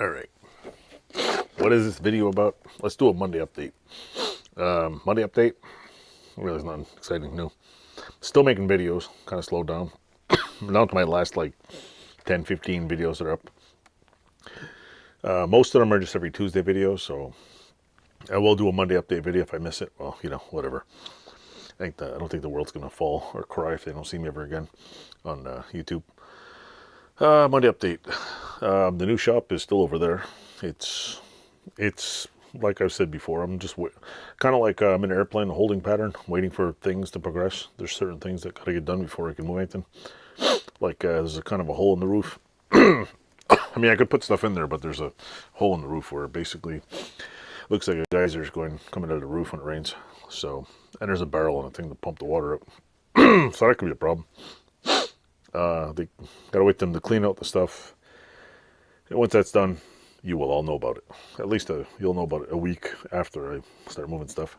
All right. What is this video about? Let's do a Monday update. Monday update. Really, is nothing exciting new. Still making videos. Kind of slowed down. Down to my last like 10, 15 videos that are up. Most of them are just every Tuesday videos, so I will do a Monday update video if I miss it. Well, you know, whatever. I don't think the world's gonna fall or cry if they don't see me ever again on YouTube. Monday update. The new shop is still over there. It's like I've said before. I'm just kind of like I'm in an airplane, a holding pattern, waiting for things to progress. There's certain things that gotta get done before I can move anything. Like there's a kind of a hole in the roof. I mean, I could put stuff in there, but there's a hole in the roof where it basically looks like a geyser's coming out of the roof when it rains. So, and there's a barrel and a thing to pump the water up. So that could be a problem. They gotta wait them to clean out the stuff. And once that's done, you will all know about it. At least you'll know about it a week after I start moving stuff.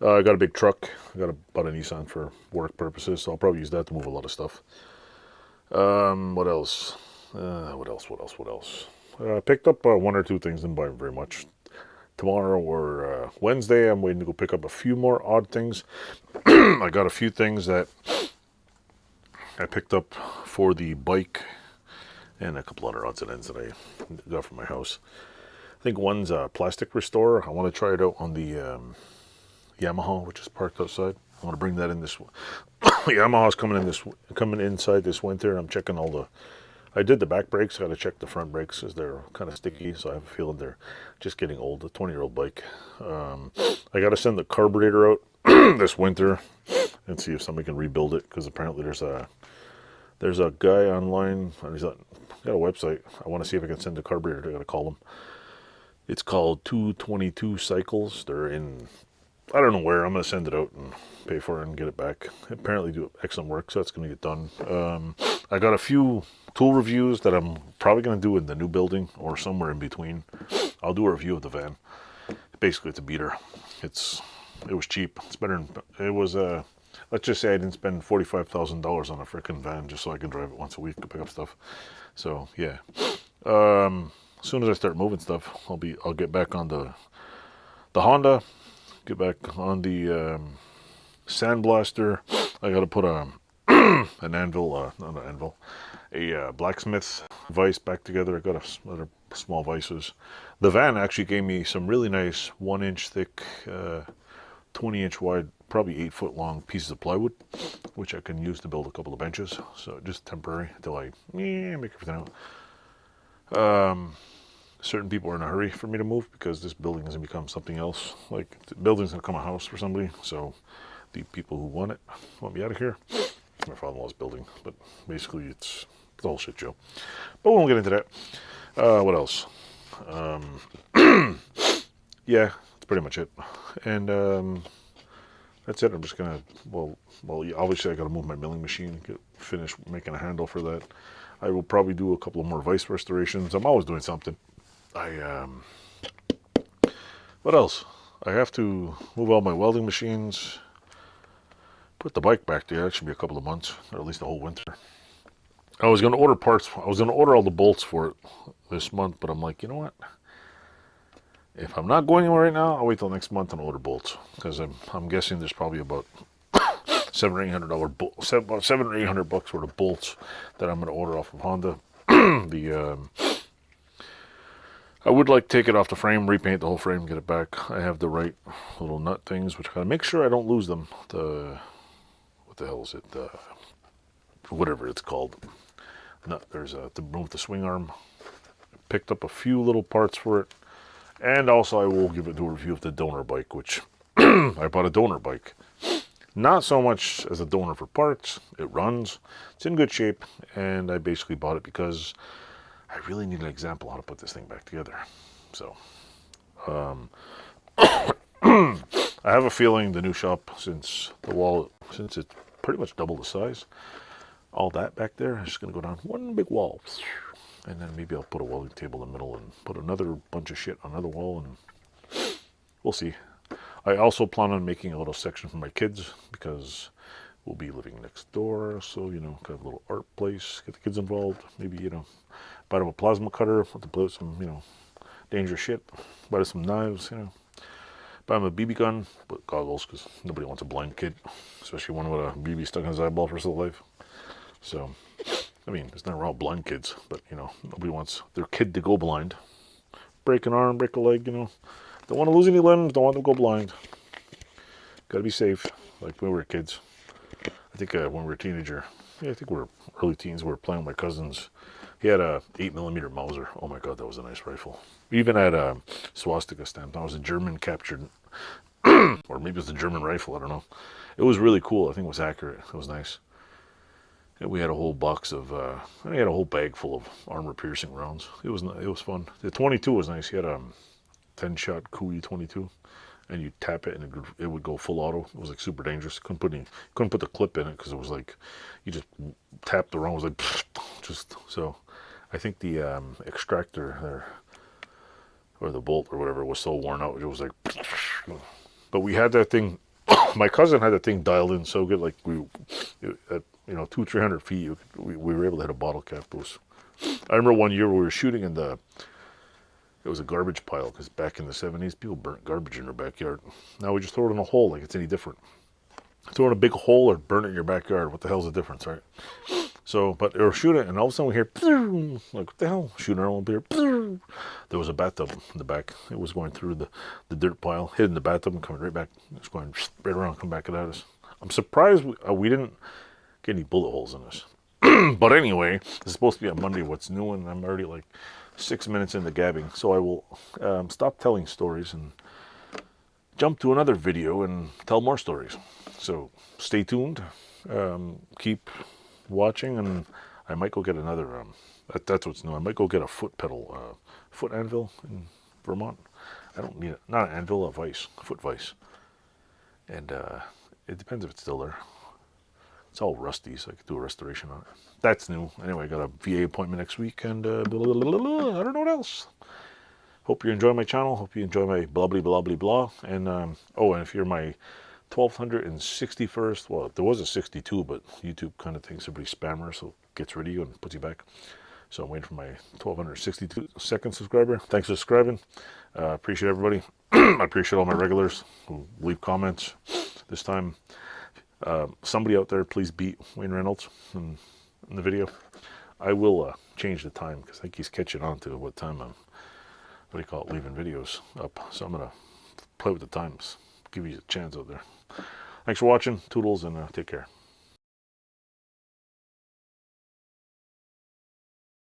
I got a big truck. I bought a Nissan for work purposes, so I'll probably use that to move a lot of stuff. What else? What else? Picked up one or two things, didn't buy very much. Tomorrow or Wednesday, I'm waiting to go pick up a few more odd things. I got a few things that I picked up for the bike and a couple other odds and ends that I got from my house. I think one's a plastic restorer. I want to try it out on the Yamaha, which is parked outside. I want to bring that in this. Yamaha's coming inside this winter. I'm checking I did the back brakes. I got to check the front brakes because they're kind of sticky. So I have a feeling they're just getting old. A 20-year-old bike. I got to send the carburetor out this winter and see if somebody can rebuild it, because apparently there's a guy online. He's got a website. I want to see if I can send the carburetor. I got to call him. It's called 222 Cycles. They're in, I don't know where. I'm going to send it out and pay for it and get it back. Apparently do excellent work, so that's going to get done. I got a few tool reviews that I'm probably going to do in the new building or somewhere in between. I'll do a review of the van. Basically, it's a beater. It was cheap. It's better than, it was, let's just say I didn't spend $45,000 on a freaking van just so I can drive it once a week to pick up stuff. So, yeah. As soon as I start moving stuff, I'll get back on the Honda, get back on the sandblaster. I got to put an anvil, not an anvil, a blacksmith vise back together. I got other small vices. The van actually gave me some really nice 1-inch thick, 20-inch wide, probably 8-foot long pieces of plywood, which I can use to build a couple of benches. So just temporary until I make everything out. Certain people are in a hurry for me to move because this building has become something else. Like, the building's going to become a house for somebody. So the people who want me out of here. My father-in-law's building, but basically it's a whole shit show. But we won't get into that. What else? Yeah, that's pretty much it. And that's it. I'm just gonna, well, obviously I gotta move my milling machine, finish making a handle for that. I will probably do a couple of more vise restorations. I'm always doing something. What else? I have to move all my welding machines, put the bike back there. That should be a couple of months, or at least the whole winter. I was going to order parts. I was going to order all the bolts for it this month, but I'm like, you know what? If I'm not going anywhere right now, I'll wait till next month and order bolts, because I'm guessing there's probably about $700 or $800 worth of bolts that I'm going to order off of Honda. I would like to take it off the frame, repaint the whole frame, get it back. I have the right little nut things, which I gotta make sure I don't lose them. What the hell is it? Whatever it's called. There's to remove the swing arm. Picked up a few little parts for it. And also I will give it a review of the donor bike, which I bought a donor bike. Not so much as a donor for parts. It runs. It's in good shape. And I basically bought it because I really need an example how to put this thing back together. So, I have a feeling the new shop, since it's pretty much double the size, all that back there is just going to go down one big wall. And then maybe I'll put a welding table in the middle and put another bunch of shit on another wall, and we'll see. I also plan on making a little section for my kids, because we'll be living next door, so, you know, kind of a little art place, get the kids involved, maybe, you know, Bought him a plasma cutter to play with some, dangerous shit. Bought him some knives, Bought him a BB gun, but goggles, because nobody wants a blind kid, especially one with a BB stuck in his eyeball for his whole life. So, I mean, there's nothing wrong with blind kids, but, nobody wants their kid to go blind. Break an arm, break a leg, Don't want to lose any limbs, don't want them to go blind. Gotta be safe, like when we were kids. I think when we were a teenager, I think we were early teens, we were playing with my cousins. He had a 8mm Mauser. Oh my God, that was a nice rifle. We even had a swastika stamp. That was a German captured, or maybe it was a German rifle, I don't know. It was really cool. I think it was accurate. It was nice. And we had a whole box of, I had a whole bag full of armor-piercing rounds. It was fun. The 22 was nice. He had a 10-shot Kui 22, and you tap it and it would go full auto. It was like super dangerous. Couldn't put the clip in it because it was like you just tapped the round. It was like just so. I think the extractor there or the bolt or whatever was so worn out. It was like, but we had that thing. My cousin had that thing dialed in so good. Like at 200-300 feet, we were able to hit a bottle cap. I remember one year we were shooting in it was a garbage pile, because back in the 70s, people burnt garbage in their backyard. Now we just throw it in a hole like it's any different. Throw it in a big hole or burn it in your backyard. What the hell's the difference, right? So, but they were shooting, and all of a sudden we hear, like, what the hell? Shooting our own beer. There was a bathtub in the back. It was going through the dirt pile, hit in the bathtub, and coming right back. It's going right around, come back at us. I'm surprised we didn't get any bullet holes in this. But anyway, it's supposed to be on Monday, What's New, and I'm already like 6 minutes into gabbing. So I will stop telling stories and jump to another video and tell more stories. So stay tuned. Keep watching, and I might go get another, that's what's new. I might go get a foot pedal, foot anvil in Vermont. I don't need it. Not an anvil, a vise, a foot vise. And it depends if it's still there. It's all rusty, so I could do a restoration on it. That's new. Anyway, I got a VA appointment next week, and I don't know what else. Hope you enjoy my channel. Hope you enjoy my blah blah blah blah blah. And and if you're my 1261st, well, there was a 62, but YouTube kind of thinks everybody's spammer, so gets rid of you and puts you back. So I'm waiting for my 1262nd subscriber. Thanks for subscribing. Appreciate everybody. I appreciate all my regulars who leave comments. This time, somebody out there, please beat Wayne Reynolds in the video. I will change the time, because I think he's catching on to what time I'm, leaving videos up. So I'm going to play with the times, give you a chance out there. Thanks for watching. Toodles, and take care.